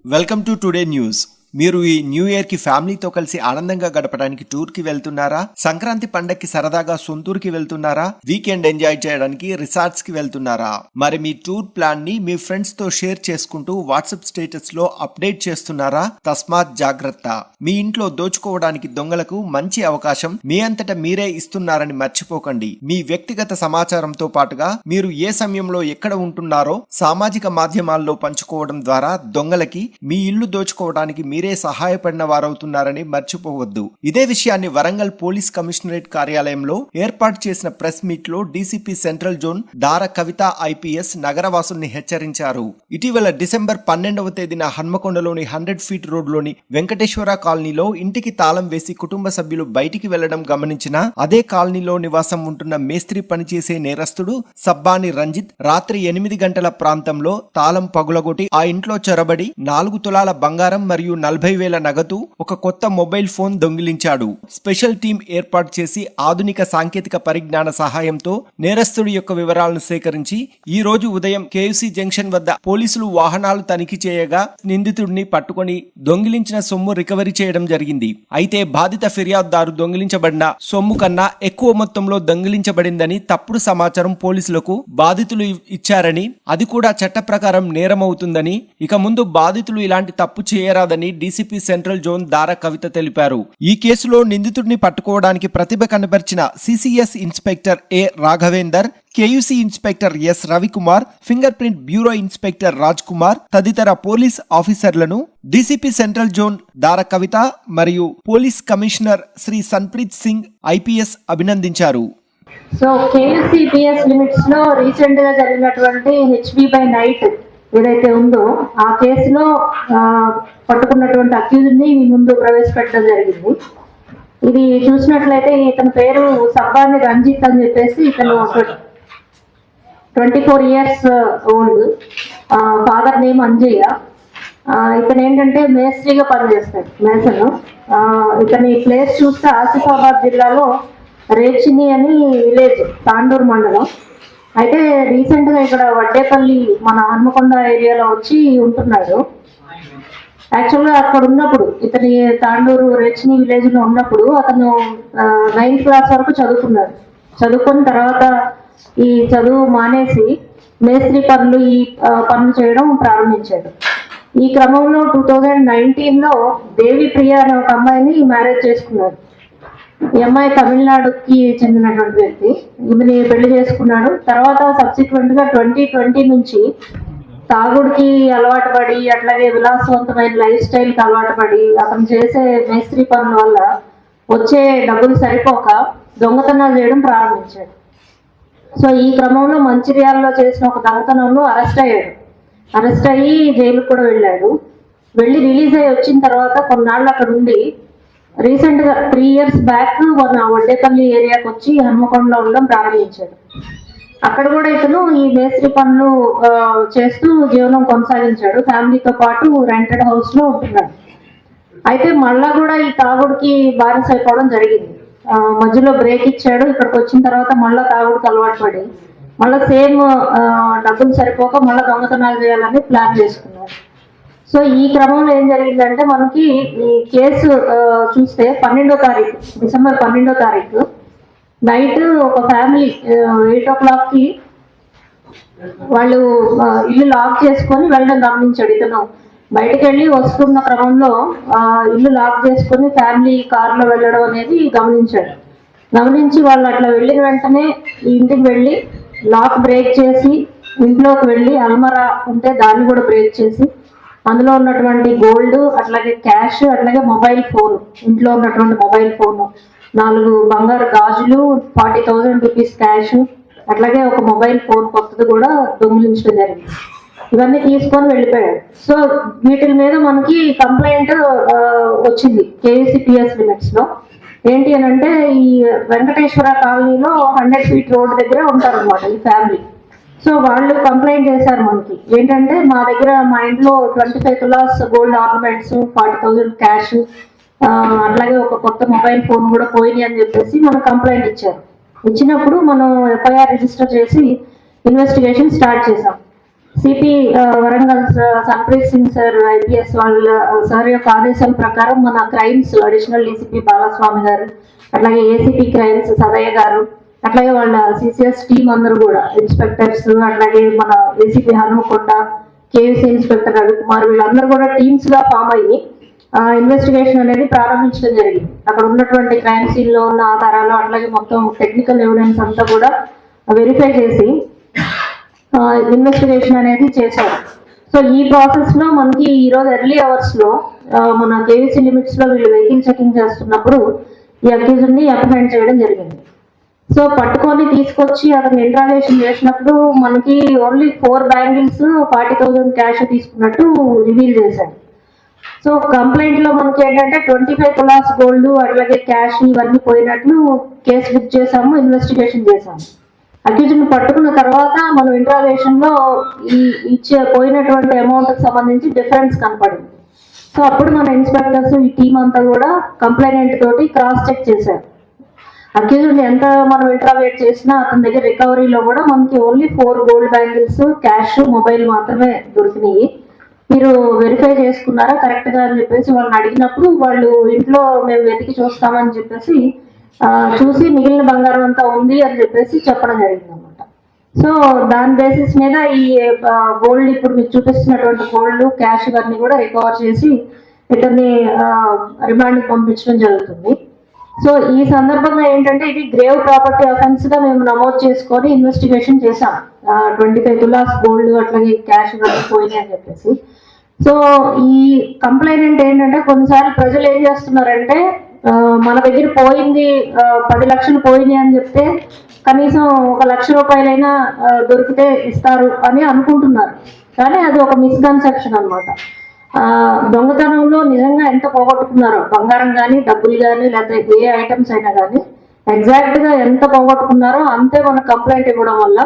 Welcome to today news. మీరు ఈ new year కి ఫ్యామిలీతో కలిసి ఆనందంగా గడపడానికి టూర్ కి వెళ్తున్నారా? సంక్రాంతి పండగకి సరదాగా సొంతూరుకి వెళ్తున్నారా? వీకెండ్ ఎంజాయ్ చేయడానికి రిసార్ట్స్ కి వెళ్తున్నారా? మరి మీ టూర్ ప్లాన్ ని మీ ఫ్రెండ్స్ తో షేర్ చేసుకుంటూ వాట్సాప్ స్టేటస్ లో అప్డేట్ చేస్తున్నారా? తస్మాత్ జాగ్రత్త. మీ ఇంట్లో దోచుకోవడానికి దొంగలకు మంచి అవకాశం మీ అంతటా మీరే ఇస్తున్నారని మర్చిపోకండి. మీ వ్యక్తిగత సమాచారంతో పాటుగా మీరు ఏ సమయంలో ఎక్కడ ఉంటున్నారో సామాజిక మాధ్యమాల్లో పంచుకోవడం ద్వారా దొంగలకి మీ ఇల్లు దోచుకోవడానికి మీరే సహాయపడిన వారవుతున్నారని మర్చిపోవద్దు. ఇదే విషయాన్ని వరంగల్ పోలీస్ కమిషనరేట్ కార్యాలయంలో ఏర్పాటు చేసిన ప్రెస్ మీట్ లో డీసీపీ సెంట్రల్ జోన్ దార కవిత ఐపీఎస్ నగరవాసుల్ని హెచ్చరించారు. ఇటీవల డిసెంబర్ 12వ తేదీన హన్మకొండలోని 100 ఫీట్ రోడ్ లోని వెంకటేశ్వర కాలనీలో ఇంటికి తాళం వేసి కుటుంబ సభ్యులు బయటికి వెళ్లడం గమనించిన అదే కాలనీలో నివాసం ఉంటున్న మేస్త్రి పనిచేసే నేరస్తుడు సబ్బాని రంజిత్ రాత్రి 8 గంటల ప్రాంతంలో తాళం పగులగొట్టి ఆ ఇంట్లో చొరబడి 4 తులాల బంగారం మరియు 40,000 నగదు, ఒక కొత్త మొబైల్ ఫోన్ దొంగిలించాడు. స్పెషల్ టీం ఏర్పాటు చేసి ఆధునిక సాంకేతిక పరిజ్ఞాన సహాయంతో నేరస్తుడి యొక్క వివరాలను సేకరించి ఈ రోజు ఉదయం కేఎఫ్సి జంక్షన్ వద్ద పోలీసులు వాహనాలు తనిఖీ చేయగా నిందితుడిని పట్టుకొని దొంగిలించిన సొమ్ము రికవరీ చేయడం జరిగింది. అయితే బాధిత ఫిర్యాదుదారు దొంగిలించబడిన సొమ్ము కన్నా ఎక్కువ మొత్తంలో దొంగిలించబడిందని తప్పుడు సమాచారం పోలీసులకు బాధితులు ఇచ్చారని, అది కూడా చట్ట ప్రకారం నేరమవుతుందని, ఇక ముందు బాధితులు ఇలాంటి తప్పు చేయరాదని డీసీపీ సెంట్రల్ జోన్ దార కవిత తెలిపారు. ఈ కేసులో నిందితుడిని పట్టుకోవడానికి ప్రతిభ కనబర్చిన CCS inspector A Raghavender, KUC inspector S Ravikumar, finger print bureau inspector Raj Kumar తదితర పోలీస్ ఆఫీసర్లను DCP central zone Dara Kavitha మరియు police commissioner Shri Sanpreet Singh IPS అభినందించారు. సో కేయూసీపీఎస్ లిమిట్స్ లో రీసెంట్ గా జరిగినటువంటి హెచ్బి బై నైట్ ఏదైతే ఉందో ఆ కేసులో పట్టుకున్నటువంటి అక్యూజ్డ్ ని మీ ముందు ప్రవేశపెట్టడం జరిగింది. ఇది చూసినట్లయితే ఇతని పేరు సబ్బాని రంజిత్ అని చెప్పేసి, ఇతను 24 years old, father name Anjaiah. ఇతను ఏంటంటే మేస్త్రిగా పనిచేస్తాడు, మేసను. ఇతని ప్లేస్ చూస్తే ఆసిఫాబాద్ జిల్లాలో రేచిని అని విలేజ్, తాండూరు మండలం. అయితే రీసెంట్ గా ఇక్కడ వడ్డేపల్లి మన హన్మకొండ ఏరియాలో వచ్చి ఉంటున్నాడు. యాక్చువల్గా అక్కడ ఉన్నప్పుడు ఇతని తాండూరు రేచిని విలేజ్ లో ఉన్నప్పుడు అతను 9th క్లాస్ వరకు చదువుకున్నాడు. చదువుకున్న తర్వాత ఈ చదువు మానేసి మేస్త్రి పనులు ఈ పనులు చేయడం ప్రారంభించాడు. ఈ క్రమంలో 2019లో దేవి ప్రియ అనే ఒక అమ్మాయిని మ్యారేజ్ చేసుకున్నాడు. ఈ అమ్మాయి తమిళనాడుకి చెందినటువంటి వ్యక్తి. ఈమెని పెళ్లి చేసుకున్నాడు. తర్వాత సబ్సిక్వెంట్ గా 2020 నుంచి తాగుడికి అలవాటు పడి, అట్లాగే విలాసవంతమైన లైఫ్ స్టైల్ కి అలవాటు పడి అతను చేసే మేస్త్రి పనుల వల్ల వచ్చే డబ్బులు సరిపోక దొంగతనాలు చేయడం ప్రారంభించాడు. సో ఈ క్రమంలో మంచిర్యాలలో చేసిన ఒక దొంగతనంలో అరెస్ట్ అయ్యాడు. అరెస్ట్ అయ్యి జైలుకు కూడా వెళ్ళాడు. వెళ్ళి రిలీజ్ అయ్యి వచ్చిన తర్వాత కొన్నాళ్ళు అక్కడ ఉండి రీసెంట్ గా 3 years బ్యాక్ మన వడ్డేపల్లి ఏరియాకి వచ్చి హన్మకొండలో ఉండడం ప్రారంభించాడు. అక్కడ కూడా ఇతను ఈ మేస్త్రి పనులు చేస్తూ జీవనం కొనసాగించాడు. ఫ్యామిలీతో పాటు రెంటెడ్ హౌస్ లో ఉంటున్నాడు. అయితే మళ్ళా కూడా ఈ తాగుడికి బానిస అయిపోవడం జరిగింది. మధ్యలో బ్రేక్ ఇచ్చాడు. ఇక్కడికి వచ్చిన తర్వాత మళ్ళా తాగుడికి అలవాటు పడి మళ్ళీ సేమ్ డబ్బులు సరిపోక మళ్ళీ దొంగతనాలు చేయాలని ప్లాన్ చేసుకున్నాడు. సో ఈ క్రమంలో ఏం జరిగిందంటే మనకి ఈ కేసు చూస్తే 12వ తారీఖు, డిసెంబర్ 12వ తారీఖు నైట్ ఒక ఫ్యామిలీ 8 o'clock వాళ్ళు ఇల్లు లాక్ చేసుకొని వెళ్ళడం గమనించాడు. ఇతను బయటకు వెళ్ళి వస్తున్న క్రమంలో ఇల్లు లాక్ చేసుకొని ఫ్యామిలీ కారులో వెళ్ళడం అనేది గమనించాడు. గమనించి వాళ్ళు అట్లా వెళ్ళిన వెంటనే ఇంటికి వెళ్ళి లాక్ బ్రేక్ చేసి ఇంట్లోకి వెళ్ళి అల్మరా ఉంటే దాన్ని కూడా బ్రేక్ చేసి అందులో ఉన్నటువంటి గోల్డ్, అట్లాగే క్యాష్, అట్లాగే మొబైల్ ఫోన్, ఇంట్లో ఉన్నటువంటి మొబైల్ ఫోన్, 4 బంగారు గాజులు, 40,000 రూపీస్ క్యాష్, అట్లాగే ఒక మొబైల్ ఫోన్ కొత్తది కూడా దొంగిలించడం జరిగింది. ఇవన్నీ తీసుకొని వెళ్ళిపోయాడు. సో వీటి మీద మనకి కంప్లైంట్ వచ్చింది కేయూసీపీఎస్ లిమిట్స్ లో. ఏంటి అని అంటే ఈ వెంకటేశ్వర కాలనీలో 100 feet రోడ్ దగ్గర ఉంటారు అనమాట ఈ ఫ్యామిలీ. సో వాళ్ళు కంప్లైంట్ చేశారు మనకి ఏంటంటే మా దగ్గర మా ఇంట్లో 25 తులాస్ గోల్డ్ ఆర్నమెంట్స్ 40,000 క్యాష్ అట్లాగే ఒక కొత్త మొబైల్ ఫోన్ కూడా పోయినాయి అని చెప్పేసి మనకు కంప్లైంట్ ఇచ్చారు. ఇచ్చినప్పుడు మనం ఎఫ్ఐఆర్ రిజిస్టర్ చేసి ఇన్వెస్టిగేషన్ స్టార్ట్ చేసాం. CP Warangal Sanpreet Singh sir IPS వాళ్ళ సార్ యొక్క ఆదేశాల ప్రకారం మన క్రైమ్స్ అడిషనల్ డీసీపీ బాలస్వామి గారు, అట్లాగే ఏసీపీ క్రైమ్స్ సదయ్య గారు, అట్లాగే వాళ్ళ సిసిఎస్ టీం అందరూ కూడా ఇన్స్పెక్టర్స్, అట్లాగే మన ACP Hanumakonda, KVC inspector Ravikumar వీళ్ళందరూ కూడా టీమ్స్ గా ఫామ్ అయ్యి ఇన్వెస్టిగేషన్ అనేది ప్రారంభించడం జరిగింది. అక్కడ ఉన్నటువంటి క్రైమ్ సీన్ లో ఉన్న ఆధారాలు అట్లాగే మొత్తం టెక్నికల్ ఎవిడెన్స్ అంతా కూడా వెరిఫై చేసి ఇన్వెస్టిగేషన్ అనేది చేశారు. సో ఈ ప్రాసెస్ లో మనకి ఈ రోజు ఎర్లీ అవర్స్ లో మన కేవీసీ లిమిట్స్ లో వీళ్ళు వెహికల్ చెకింగ్ చేస్తున్నప్పుడు ఈ అక్యూజ్డ్ ని అప్రహెండ్ చేయడం జరిగింది. సో పట్టుకొని తీసుకొచ్చి అతను ఇంట్రాగేషన్ చేసినప్పుడు మనకి ఓన్లీ 4 బ్యాంగిల్స్ 40,000 క్యాష్ తీసుకున్నట్టు రివీల్ చేశాడు. సో కంప్లైంట్ లో మనకి ఏంటంటే 25 తులాస్ గోల్డ్ అట్లాగే క్యాష్ ఇవన్నీ పోయినట్లు కేసు బుక్ చేసాము, ఇన్వెస్టిగేషన్ చేసాము. అక్యూజ్డ్ పట్టుకున్న తర్వాత మనం ఇంట్రాగేషన్ లో ఈ పోయినటువంటి అమౌంట్ కి సంబంధించి డిఫరెన్స్ కనపడింది. సో అప్పుడు మన ఇన్స్పెక్టర్స్ ఈ టీం అంతా కూడా కంప్లైంట్ తోటి క్రాస్ చెక్ చేశారు. అక్యూజ్డ్ ఎంత మనం ఇంట్రాగేట్ చేసినా అతని దగ్గర రికవరీలో కూడా మనకి only 4 gold bangles, cash, mobile మాత్రమే దొరికినాయి. మీరు వెరిఫై చేసుకున్నారా కరెక్ట్ గా అని చెప్పేసి వాళ్ళని అడిగినప్పుడు వాళ్ళు ఇంట్లో మేము వెతికి చూస్తామని చెప్పేసి చూసి మిగిలిన బంగారం అంతా ఉంది అని చెప్పేసి చెప్పడం జరిగింది అనమాట. సో దాని బేసిస్ మీద ఈ గోల్డ్ ఇప్పుడు మీకు చూపిస్తున్నటువంటి గోల్డ్, క్యాష్ ఇవన్నీ కూడా రికవర్ చేసి ఇతన్ని రిమాండ్ పంపించడం జరుగుతుంది. సో ఈ సందర్భంగా ఏంటంటే ఇది గ్రేవ్ ప్రాపర్టీ అఫెన్స్ గా మేము నమోదు చేసుకొని ఇన్వెస్టిగేషన్ చేసాం. 25 తులాస్ గోల్డ్ అట్లాగే క్యాష్ ఇవన్నీ పోయినాయి అని చెప్పేసి. సో ఈ కంప్లైంట్ ఏంటంటే కొన్నిసార్లు ప్రజలు ఏం చేస్తున్నారంటే మన దగ్గర పోయింది 10 లక్షలు పోయినాయి అని చెప్తే కనీసం 1 లక్ష రూపాయలైనా దొరికితే ఇస్తారు అని అనుకుంటున్నారు. కానీ అది ఒక మిస్కన్సెప్షన్ అనమాట. దొంగతనంలో నిజంగా ఎంత పోగొట్టుకున్నారో బంగారం కానీ, డబ్బులు కానీ, లేకపోతే ఏ ఐటమ్స్ అయినా కానీ ఎగ్జాక్ట్ గా ఎంత పోగొట్టుకున్నారో అంతే మన కంప్లైంట్ ఇవ్వడం వల్ల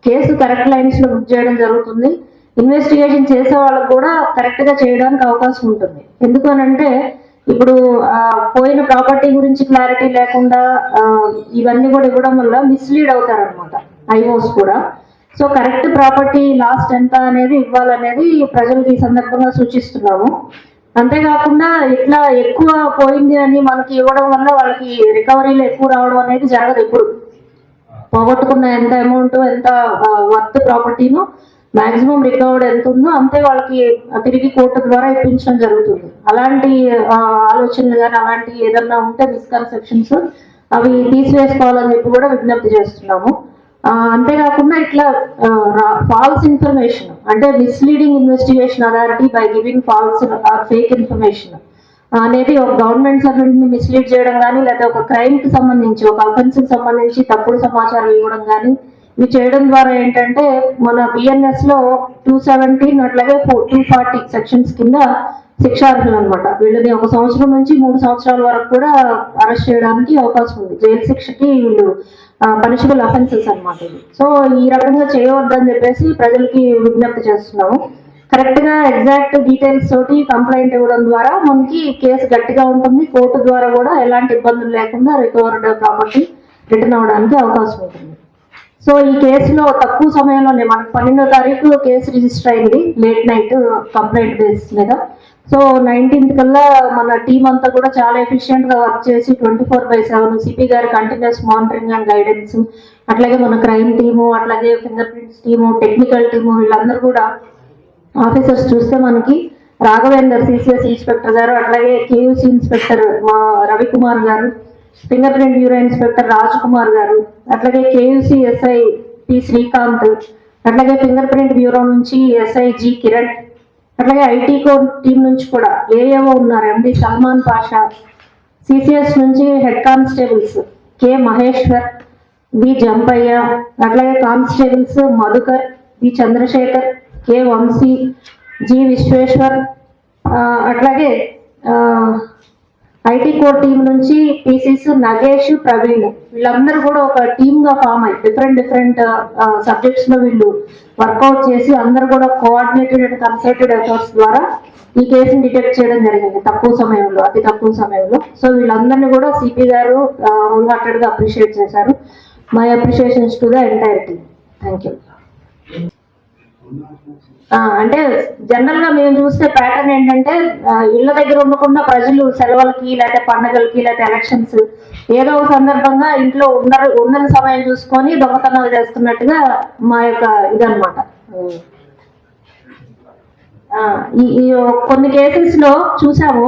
కేసు కరెక్ట్ లైన్స్ లో బుక్ చేయడం జరుగుతుంది. ఇన్వెస్టిగేషన్ చేసే వాళ్ళకు కూడా కరెక్ట్ గా చేయడానికి అవకాశం ఉంటుంది. ఎందుకు అనంటే ఇప్పుడు పోయిన ప్రాపర్టీ గురించి క్లారిటీ లేకుండా ఇవన్నీ కూడా ఇవ్వడం వల్ల మిస్లీడ్ అవుతారు అనమాట ఐఓస్ కూడా. సో కరెక్ట్ ప్రాపర్టీ లాస్ట్ ఎంత అనేది ఇవ్వాలనేది ప్రజలకు ఈ సందర్భంగా సూచిస్తున్నాము. అంతేకాకుండా ఇట్లా ఎక్కువ పోయింది అని మనకి ఇవ్వడం వల్ల వాళ్ళకి రికవరీలు ఎక్కువ రావడం అనేది జరగదు. ఎప్పుడు పోగొట్టుకున్న ఎంత అమౌంట్, ఎంత వర్త్ ప్రాపర్టీను మాక్సిమం రికవర్డ్ ఎంత ఉందో అంతే వాళ్ళకి తిరిగి కోర్టు ద్వారా ఇప్పించడం జరుగుతుంది. అలాంటి ఆలోచనలు కానీ అలాంటి ఏదన్నా ఉంటే మిస్కన్సెప్షన్స్ అవి తీసివేసుకోవాలని చెప్పి కూడా విజ్ఞప్తి చేస్తున్నాము. అంతేకాకుండా ఇట్లా ఫాల్స్ ఇన్ఫర్మేషన్ అంటే misleading investigation authority by giving false or fake information అనేది ఒక గవర్నమెంట్ సర్వెంట్ ని మిస్లీడ్ చేయడం కానీ, లేదా ఒక క్రైమ్ కి సంబంధించి ఒక అఫెన్స్ కి సంబంధించి తప్పుడు సమాచారం ఇవ్వడం కానీ ఇవి చేయడం ద్వారా ఏంటంటే మన బిఎన్ఎస్ లో 217 అట్లాగే 240 సెక్షన్స్ కింద శిక్షార్హులు అనమాట. వీళ్ళని 1 సంవత్సరం నుంచి 3 సంవత్సరాల వరకు కూడా అరెస్ట్ చేయడానికి అవకాశం ఉంది. జైలు శిక్షకి వీళ్ళు పనిషబుల్ అఫెన్సెస్ అనమాట ఇది. సో ఈ రకంగా చేయవద్దని చెప్పేసి ప్రజలకి విజ్ఞప్తి చేస్తున్నాము. కరెక్ట్ గా ఎగ్జాక్ట్ డీటెయిల్స్ తోటి కంప్లైంట్ ఇవ్వడం ద్వారా మనకి కేసు గట్టిగా ఉంటుంది. కోర్టు ద్వారా కూడా ఎలాంటి ఇబ్బందులు లేకుండా రికవర్డ్ ప్రాపర్టీ రిటర్న్ అవడానికి అవకాశం ఉంటుంది. సో ఈ కేసులో తక్కువ సమయంలోనే మనకు 12వ తారీఖు కేసు రిజిస్టర్ అయింది లేట్ నైట్ కంప్లైంట్ బేసిస్ మీద. సో 19th కల్లా మన టీం అంతా కూడా చాలా ఎఫిషియెంట్ గా వర్క్ చేసి 24/7 సిపి గారి కంటిన్యూస్ మానిటరింగ్ అండ్ గైడెన్స్, అట్లాగే మన క్రైమ్ టీము, అట్లాగే finger prints team, technical team వీళ్ళందరూ కూడా ఆఫీసర్స్ చూస్తే మనకి రాఘవేందర్ సిసిఎస్ ఇన్స్పెక్టర్ గారు, అట్లాగే కేయూసీ ఇన్స్పెక్టర్ మా రవికుమార్ గారు, finger print bureau inspector Raj Kumar గారు, అట్లాగే కేయూసీ ఎస్ఐ పి శ్రీకాంత్, అట్లాగే ఫింగర్ ప్రింట్ బ్యూరో నుంచి ఎస్ఐ జి కిరణ్, అట్లాగే ఐటీ కోర్ టీం నుంచి కూడా ఏఏఓ ఉన్నారు ఎండి సల్మాన్ పాషా, సిసిఎస్ నుంచి head constables K Maheshwar, B Jampaiah, అట్లాగే constables Madhukar, B Chandrashekar, K Vamshi, G Vishweshwar, అట్లాగే ఐటీ కోర్ టీం నుంచి పీసీస్ నగేష్ ప్రవీణ్ వీళ్ళందరూ కూడా ఒక టీమ్ గా ఫామ్ అయ్యి డిఫరెంట్ సబ్జెక్ట్స్ లో వీళ్ళు వర్కౌట్ చేసి అందరూ కూడా కోఆర్డినేటెడ్ అండ్ కన్సల్టెడ్ ఎఫర్ట్స్ ద్వారా ఈ కేసుని డిటెక్ట్ చేయడం జరిగింది అతి తక్కువ సమయంలో. సో వీళ్ళందరినీ కూడా సిపి గారు హోల్ హార్టెడ్ గా అప్రిషియేట్ చేశారు. My appreciations to the entire team. Thank you. అంటే జనరల్ గా మేము చూస్తే ప్యాటర్న్ ఏంటంటే ఇళ్ల దగ్గర ఉండకుండా ప్రజలు సెలవులకి లేకపోతే పండుగలకి లేకపోతే ఎలక్షన్స్ ఏదో ఒక సందర్భంగా ఇంట్లో ఉన్న సమయం చూసుకొని దొంగతనాలు చేస్తున్నట్టుగా మా యొక్క ఇదనమాట. ఈ కొన్ని కేసెస్ లో చూసాము.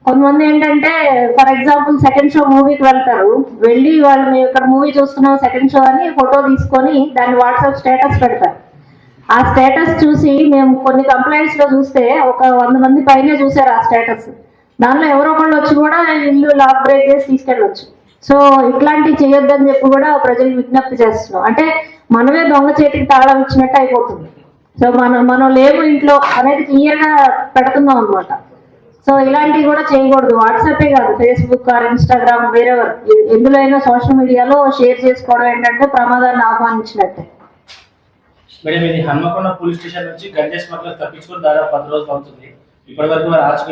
కొంతమంది ఏంటంటే ఫర్ ఎగ్జాంపుల్ సెకండ్ షో మూవీకి వెళ్తారు, వెళ్ళి వాళ్ళు మేము ఇక్కడ మూవీ చూస్తున్నాం సెకండ్ షో అని ఫోటో తీసుకొని దాన్ని వాట్సాప్ స్టేటస్ పెడతారు. ఆ స్టేటస్ చూసి మేము కొన్ని కంప్లైంట్స్ లో చూస్తే ఒక 100 మంది పైనే చూసారు ఆ స్టేటస్. దానిలో ఎవరో ఒకళ్ళు వచ్చి కూడా ఇల్లు లాక్ బ్రేక్ చేసి తీసుకెళ్ళొచ్చు. సో ఇట్లాంటివి చేయొద్దని చెప్పి కూడా ప్రజలు విజ్ఞప్తి చేస్తున్నాం. అంటే మనమే దొంగ చేతికి తాళం ఇచ్చినట్టు అయిపోతుంది. సో మనం లేవు ఇంట్లో అనేది క్లియర్ గా పెడుతున్నాం అనమాట. సో ఇలాంటివి కూడా చేయకూడదు. వాట్సాపే కాదు, ఫేస్బుక్ ఆర్ ఇన్స్టాగ్రామ్ వేరెవర్ ఎందులో అయినా సోషల్ మీడియాలో షేర్ చేసుకోవడం ఏంటంటే ప్రమాదాన్ని ఆహ్వానించినట్టే. మేడం, ఇది హన్మకొండ పోలీస్ స్టేషన్ నుంచి గంజా స్మగ్లర్ తప్పించుకొని దాదాపు 10 రోజులు అవుతుంది. ఇప్పటి వరకు వారు ఆచూకీ